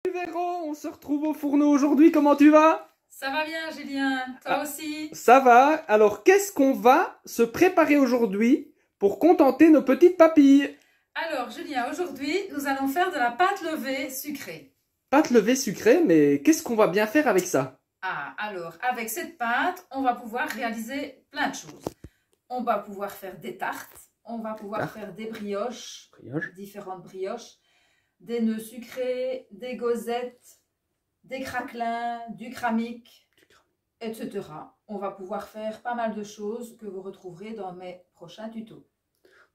Salut Véro, on se retrouve au fourneau aujourd'hui, comment tu vas? Ça va bien, Julien, toi aussi? Ça va, alors qu'est-ce qu'on va se préparer aujourd'hui pour contenter nos petites papilles? Alors, Julien, aujourd'hui, nous allons faire de la pâte levée sucrée. Pâte levée sucrée, mais qu'est-ce qu'on va bien faire avec ça? Ah, alors, avec cette pâte, on va pouvoir réaliser plein de choses. On va pouvoir faire des tartes, on va pouvoir faire des brioches, différentes brioches, des nœuds sucrés, des gauzettes, des craquelins, du cramique, etc. On va pouvoir faire pas mal de choses que vous retrouverez dans mes prochains tutos.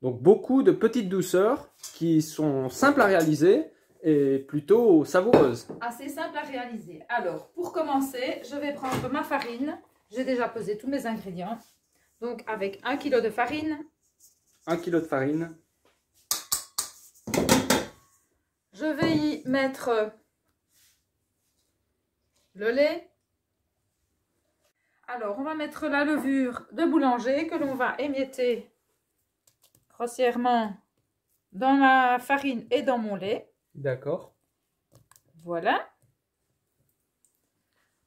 Donc beaucoup de petites douceurs qui sont simples à réaliser et plutôt savoureuses. Assez simple à réaliser. Alors, pour commencer, je vais prendre ma farine. J'ai déjà pesé tous mes ingrédients. Donc, avec 1 kg de farine. 1 kg de farine. Je vais y mettre le lait. Alors, on va mettre la levure de boulanger que l'on va émietter grossièrement dans ma farine et dans mon lait. D'accord. Voilà.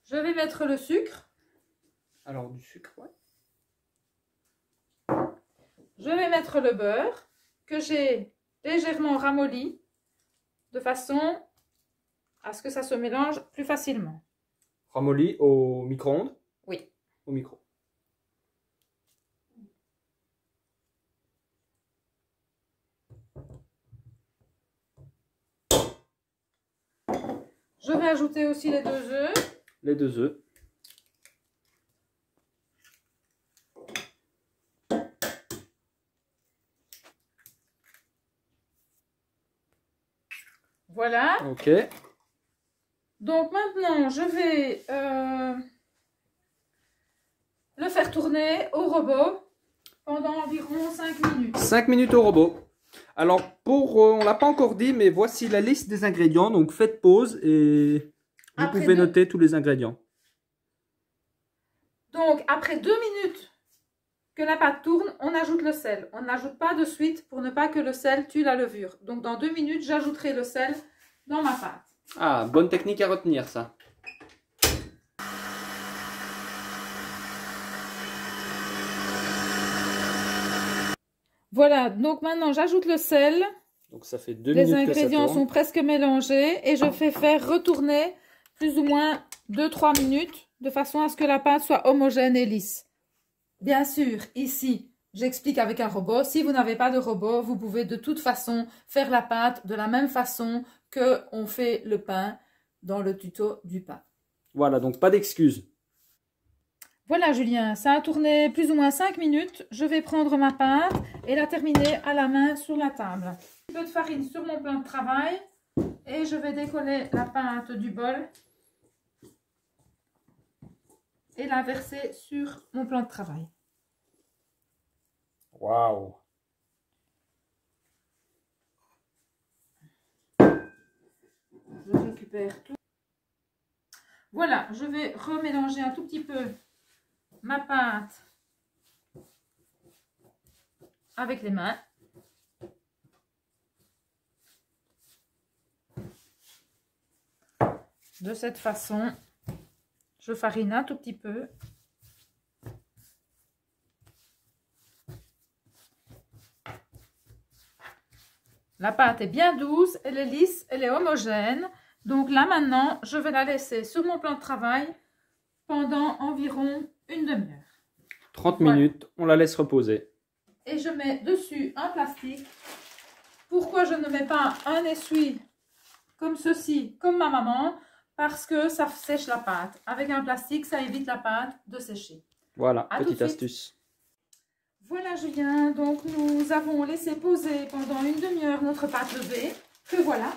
Je vais mettre le sucre. Alors du sucre, ouais. Je vais mettre le beurre que j'ai légèrement ramolli de façon à ce que ça se mélange plus facilement. Ramolli au micro-ondes? Oui. Au micro. Je vais ajouter aussi les 2 œufs. Les 2 œufs. Voilà. Ok. Donc maintenant, je vais le faire tourner au robot pendant environ 5 minutes. 5 minutes au robot. Alors, on ne l'a pas encore dit, mais voici la liste des ingrédients. Donc, faites pause et vous pouvez noter tous les ingrédients. Donc, après 2 minutes que la pâte tourne, on ajoute le sel. On n'ajoute pas de suite pour ne pas que le sel tue la levure. Donc, dans 2 minutes, j'ajouterai le sel dans ma pâte. Ah, bonne technique à retenir, ça. Voilà, donc maintenant, j'ajoute le sel. Donc, ça fait 2 minutes que ça tourne. Les ingrédients sont presque mélangés et je fais faire retourner plus ou moins 2-3 minutes de façon à ce que la pâte soit homogène et lisse. Bien sûr, ici, j'explique avec un robot. Si vous n'avez pas de robot, vous pouvez de toute façon faire la pâte de la même façon qu'on fait le pain dans le tuto du pain. Voilà, donc pas d'excuses. Voilà Julien, ça a tourné plus ou moins 5 minutes. Je vais prendre ma pâte et la terminer à la main sur la table. Un petit peu de farine sur mon plan de travail et je vais décoller la pâte du bol et la verser sur mon plan de travail. Waouh! Je récupère tout. Voilà, je vais remélanger un tout petit peu ma pâte avec les mains. De cette façon, je farine un tout petit peu. La pâte est bien douce, elle est lisse, elle est homogène. Donc là maintenant, je vais la laisser sur mon plan de travail pendant environ une demi-heure. 30 minutes, on la laisse reposer. Et je mets dessus un plastique. Pourquoi je ne mets pas un essuie comme ceci, comme ma maman? Parce que ça sèche la pâte. Avec un plastique, ça évite la pâte de sécher. Voilà, petite petite astuce. Voilà Julien, donc nous avons laissé poser pendant une demi-heure notre pâte levée. Que voilà.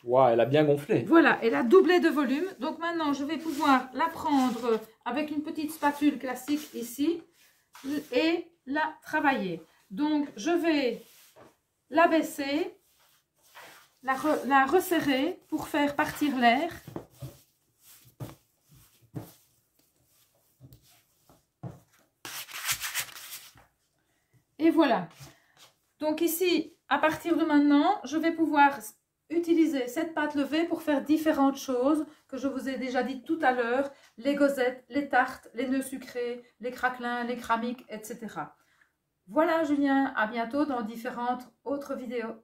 Waouh, elle a bien gonflé. Voilà, elle a doublé de volume. Donc maintenant, je vais pouvoir la prendre avec une petite spatule classique ici et la travailler. Donc, je vais la baisser, la resserrer pour faire partir l'air. Et voilà. Donc ici, à partir de maintenant, je vais pouvoir utiliser cette pâte levée pour faire différentes choses que je vous ai déjà dit tout à l'heure, les gozettes, les tartes, les nœuds sucrés, les craquelins, les cramiques, etc. Voilà Julien, à bientôt dans différentes autres vidéos.